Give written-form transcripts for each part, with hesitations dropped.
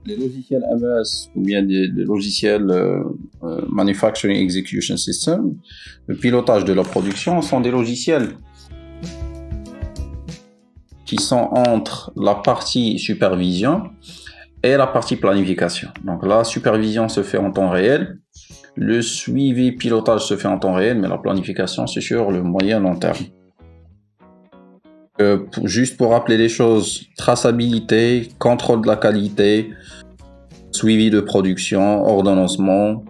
Les logiciels MES ou bien des logiciels Manufacturing Execution System, le pilotage de la production sont des logiciels qui sont entre la partie supervision et la partie planification. Donc la supervision se fait en temps réel, le suivi pilotage se fait en temps réel, mais la planification c'est sur le moyen long terme. Juste pour rappeler les choses, traçabilité, contrôle de la qualité, suivi de production, ordonnancement,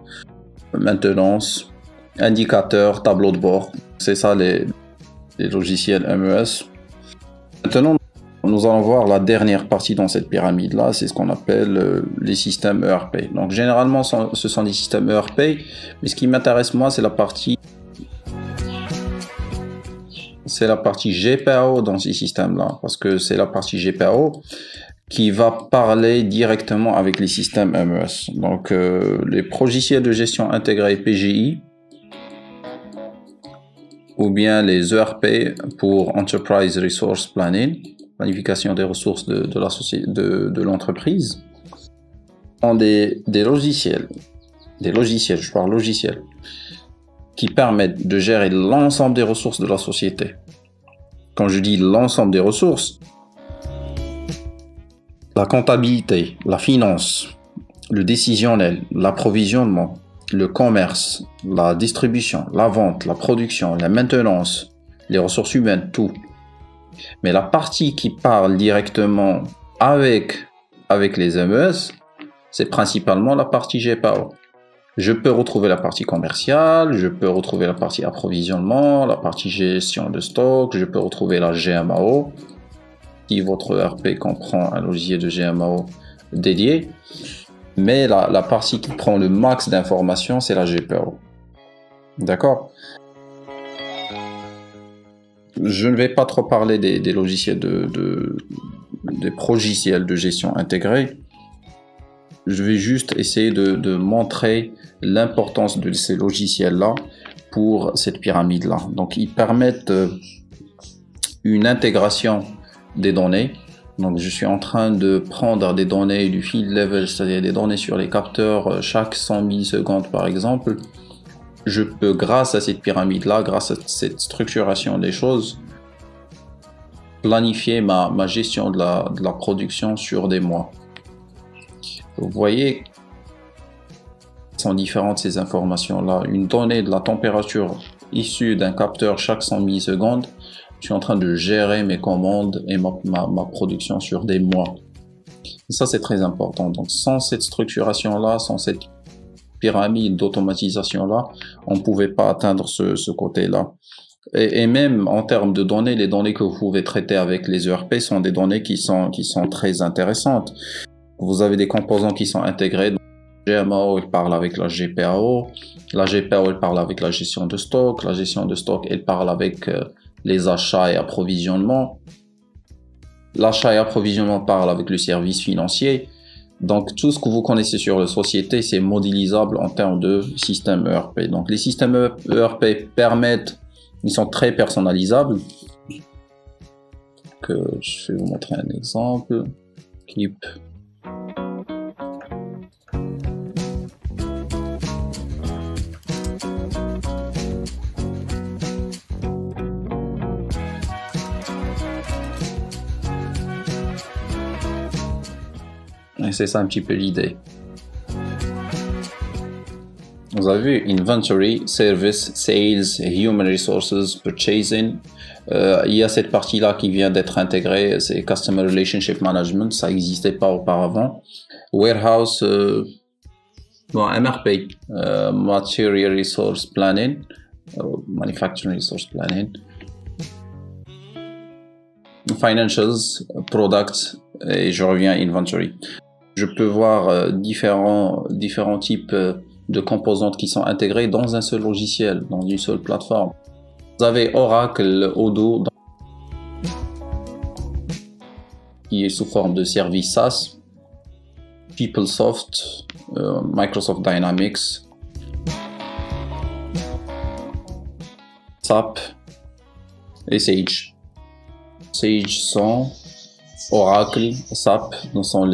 maintenance, indicateurs, tableau de bord. C'est ça les logiciels MES. Maintenant, nous allons voir la dernière partie dans cette pyramide-là, c'est ce qu'on appelle les systèmes ERP. Donc généralement, ce sont des systèmes ERP, mais ce qui m'intéresse moi, c'est la partie GPAO dans ces systèmes-là, parce que c'est la partie GPAO qui va parler directement avec les systèmes MES. Donc les logiciels de gestion intégrée PGI, ou bien les ERP pour Enterprise Resource Planning, planification des ressources de l'entreprise, sont des logiciels, je parle logiciels, qui permettent de gérer l'ensemble des ressources de la société. Quand je dis l'ensemble des ressources, la comptabilité, la finance, le décisionnel, l'approvisionnement, le commerce, la distribution, la vente, la production, la maintenance, les ressources humaines, tout. Mais la partie qui parle directement avec les MES, c'est principalement la partie GPAO. Je peux retrouver la partie commerciale, je peux retrouver la partie approvisionnement, la partie gestion de stock, je peux retrouver la GMAO, qui votre ERP comprend un logiciel de GMAO dédié. Mais la partie qui prend le max d'informations, c'est la GPAO. D'accord? Je ne vais pas trop parler des logiciels des progiciels de gestion intégrée. Je vais juste essayer de montrer l'importance de ces logiciels-là pour cette pyramide-là. Donc, ils permettent une intégration des données. Donc, je suis en train de prendre des données du field level, c'est-à-dire des données sur les capteurs chaque 100 millisecondes par exemple. Je peux, grâce à cette pyramide-là, grâce à cette structuration des choses, planifier ma gestion de la production sur des mois. Vous voyez, sont différentes ces informations-là. Une donnée de la température issue d'un capteur chaque 100 millisecondes, je suis en train de gérer mes commandes et ma production sur des mois. Et ça, c'est très important. Donc, sans cette structuration-là, sans cette pyramide d'automatisation-là, on ne pouvait pas atteindre ce côté-là. Et même en termes de données, les données que vous pouvez traiter avec les ERP sont des données qui sont très intéressantes. Vous avez des composants qui sont intégrés. La GMAO, elle parle avec la GPAO. La GPAO, elle parle avec la gestion de stock. La gestion de stock, elle parle avec les achats et approvisionnement. L'achat et approvisionnement parle avec le service financier. Donc, tout ce que vous connaissez sur la société, c'est modélisable en termes de système ERP. Donc, les systèmes ERP permettent, ils sont très personnalisables. Je vais vous montrer un exemple. Keep. Et c'est ça un petit peu l'idée. Vous avez vu Inventory, Service, Sales, Human Resources, Purchasing. Il y a cette partie-là qui vient d'être intégrée, c'est Customer Relationship Management, ça n'existait pas auparavant. Warehouse, MRP, Material Resource Planning, Manufacturing Resource Planning. Financials, Products, et je reviens à Inventory. Je peux voir différents types de composantes qui sont intégrées dans un seul logiciel, dans une seule plateforme. Vous avez Oracle, Odoo, qui est sous forme de service SaaS, PeopleSoft, Microsoft Dynamics, SAP et Sage. Sage sont Oracle, SAP, ce sont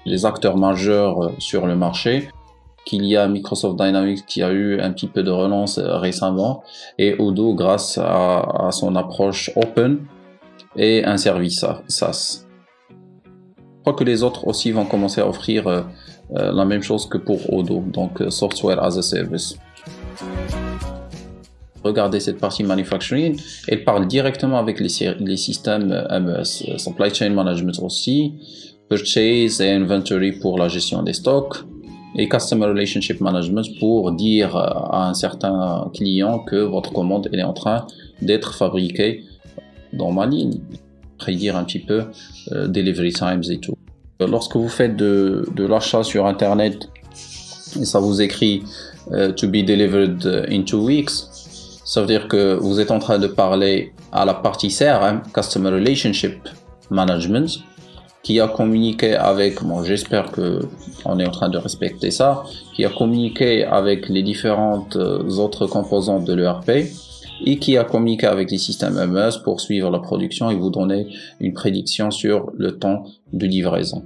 les acteurs majeurs sur le marché, qu'il y a Microsoft Dynamics qui a eu un petit peu de relance récemment, et Odoo grâce à son approche open et un service SaaS. Je crois que les autres aussi vont commencer à offrir la même chose que pour Odoo, donc Software as a Service. Regardez cette partie manufacturing, elle parle directement avec les systèmes MES, Supply Chain Management aussi, Purchase et Inventory pour la gestion des stocks, et Customer Relationship Management pour dire à un certain client que votre commande elle est en train d'être fabriquée dans ma ligne. Prédire un petit peu delivery times et tout. Lorsque vous faites de l'achat sur Internet et ça vous écrit to be delivered in 2 weeks, ça veut dire que vous êtes en train de parler à la partie CRM, Customer Relationship Management, qui a communiqué avec, bon, j'espère que on est en train de respecter ça, qui a communiqué avec les différentes autres composantes de l'ERP et qui a communiqué avec les systèmes MES pour suivre la production et vous donner une prédiction sur le temps de livraison.